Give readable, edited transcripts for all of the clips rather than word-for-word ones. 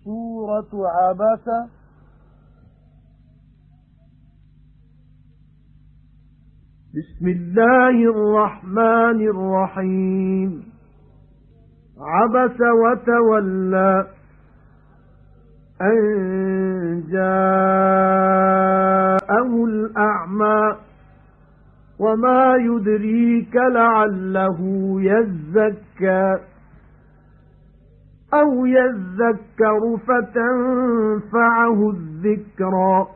سورة عبسة. بسم الله الرحمن الرحيم. عبس وتولى أن جاءه الأعمى وما يدريك لعله يزكى أو يذكر فتنفعه الذكرى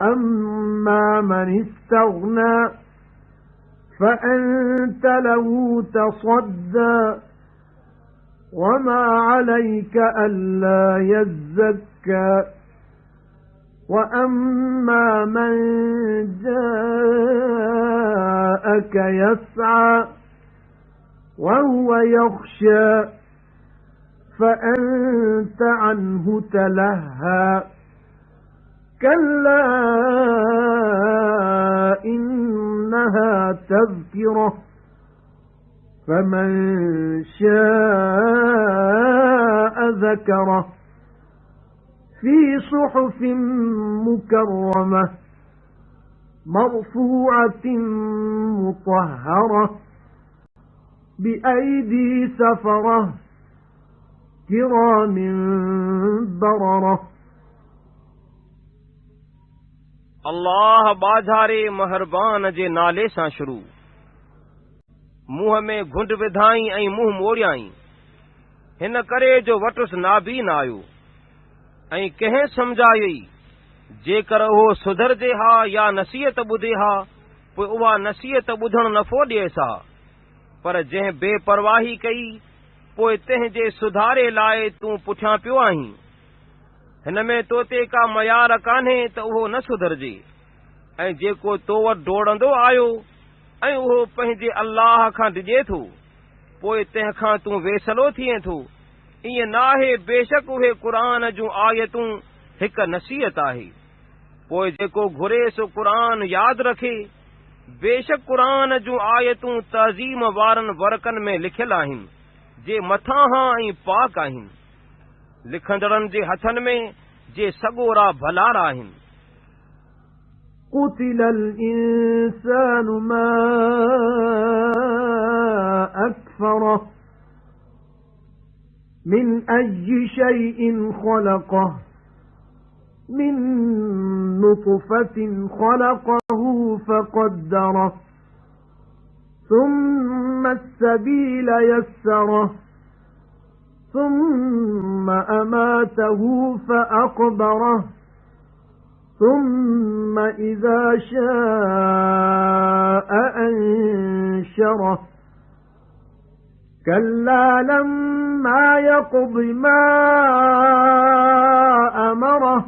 أما من استغنى فأنت له تصدى وما عليك ألا يزكى وأما من جاءك يسعى وهو يخشى فأنت عنه تلهى كلا إنها تذكرة فمن شاء ذكره في صحف مكرمة مرفوعة مطهرة بأيدي سفرة كرام بررة. अल्लाह बाज़ारे महरबान जे नाले सां शुरू। मुंह में घुंड विधाई ऐं मुंह मोड़ियाई, हिन करे जो वटुस नाबीन आयो ऐं कंहिं समझायई जेकर उहो सुधरजे हा या नसीहत ॿुधे हा पोइ उहा नसीहत ॿुधण नफ़ो ॾिएसि हा, पर जंहिं बेपरवाही कई पोइ तंहिंजे सुधारे लाइ तूं पुठियां पियो आहीं। हिन में तो ते का मयार कान्हे त उहो न सुधरजे, ऐं जेको तो वटि डोड़ंदो आयो ऐं उहो पंहिंजे अल्लाह खां डिॼे थो पोइ तंहिंखां तूं वेसलो थिए थो। ईअं नाहे, बेशक उहे क़ुरान जूं आयतूं हिक नसीहत आहे। पोइ जेको घुरे सो क़ुरान यादि रखे, बेशक क़ुरान जूं आयतूं तज़ीम वारनि वर्कनि में लिखियल आहिनि जे मथां ऐं पाक आहिनि, लिखंदड़नि जे हथनि में जे सॻोरा भलारा आहिनि। قتل الإنسان ما أكفره من أي شيء خلقه من نطفة خلقه فقدره ثم السبيل يسره ثم أماته فأقبره ثم إذا شاء أنشره كلا لما يقض ما أمره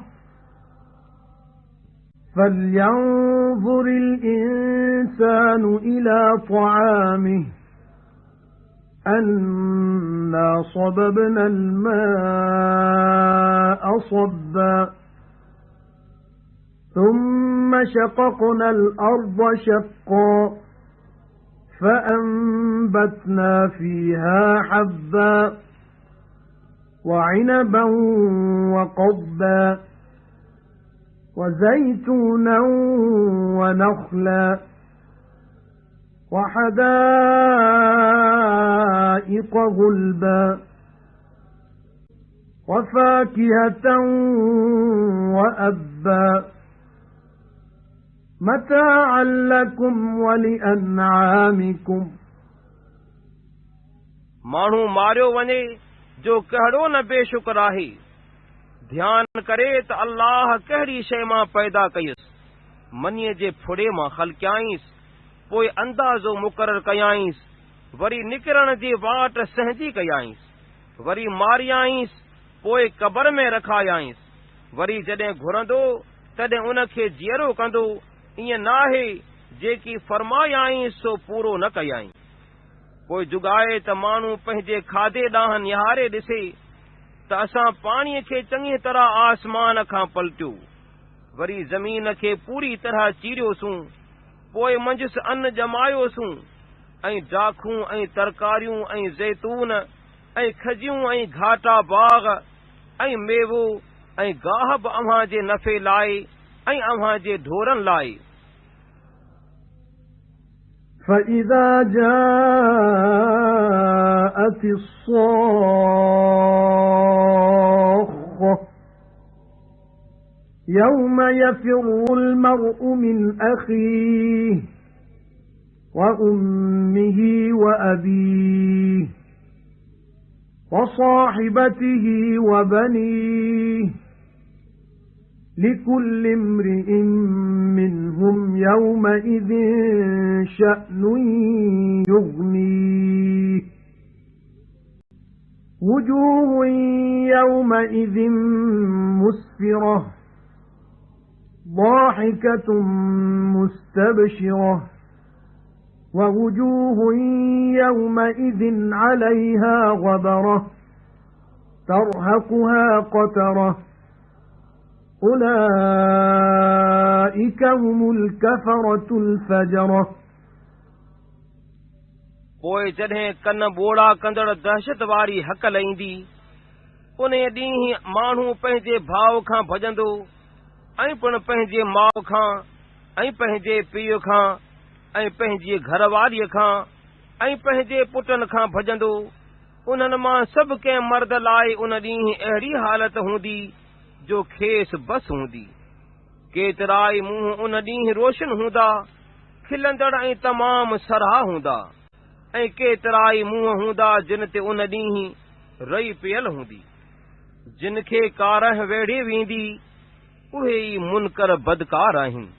فلينظر الإنسان إلى طعامه أنا صببنا الماء صبا ثم شققنا الأرض شقا فأنبتنا فيها حبا وعنبا وقضبا وزيتونا ونخلا وحدائق غلبا وفاكهة وأبا متاعا لكم ولأنعامكم. माण्हू मारियो वञे जो कहिड़ो न बेशुक्र आहे, ध्यान करे त अल्लाह कहिड़ी शइ मां पैदा कयुसि, मनीअ जे फुड़े मां ख़लक़ियाईंसि, पोइ अंदाज़ो मुक़ररु कयाईंसि, वरी निकिरण जी वाट सहजी कयाईंसि, वरी मारियाईंसि, पोइ क़बर में रखायाईंसि, वरी जॾहिं घुरंदो तॾहिं उनखे जीअरो कंदो। ईअं नाहे जेकी फरमायाईंसि सो पूरो न कयाईं। पोइ जुगाए त माण्हू पंहिंजे खाधे ॾांहुं निहारे ॾिसे त असां पाणीअ खे चङी तरह आसमान खां पलटियो, वरी ज़मीन खे पूरी तरह चीरियोसूं, पोइ मंझसि अन्न ॼमायोसूं ऐं डाखूं ऐं तरकारियूं ऐं ज़ैतून ऐं खजियूं ऐं घाटा बाग़ ऐं मेवो ऐं गाह बि अव्हां जे नफ़े लाइ ऐं अव्हां जे ढोरनि लाइ। فإذا جاءت الصاخة يوم يفر المرء من أخيه وأمه وأبيه وصاحبته وبنيه لكل امرئ منهم يومئذ شأن يغنيه وجوه يومئذ مسفرة ضاحكة مستبشرة ووجوه يومئذ عليها غبرة ترهقها قترة أولئك هم الكفرة الفجرة पोइ जॾहिं कन ॿोड़ा कंदड़ दहशत वारी हकल ईंदी, उन ॾींहुं माण्हू पंहिंजे भाउ खां भॼंदो ऐं पिणु पंहिंजे माउ खां ऐं पंहिंजे पीउ खां ऐं पंहिंजी घरवारीअ खां ऐं पंहिंजे पुटनि खां भॼंदो। उन्हनि मां सभु कंहिं मर्द लाइ उन ॾींहुं अहिड़ी हालत हूंदी जो खेस बस हूंदी। केतिराई मुंहं उन ॾींहुं रोशन हूंदा, खिलंदड़ ऐं तमामु सराह हूंदा, ऐं केतिराई मुंहं हूंदा जिन ते उन ॾींहुं रही पियल हूंदी। जिन खे कारह वेढ़ी वेंदी, उहे ई मुनकर बदकार आहिनि।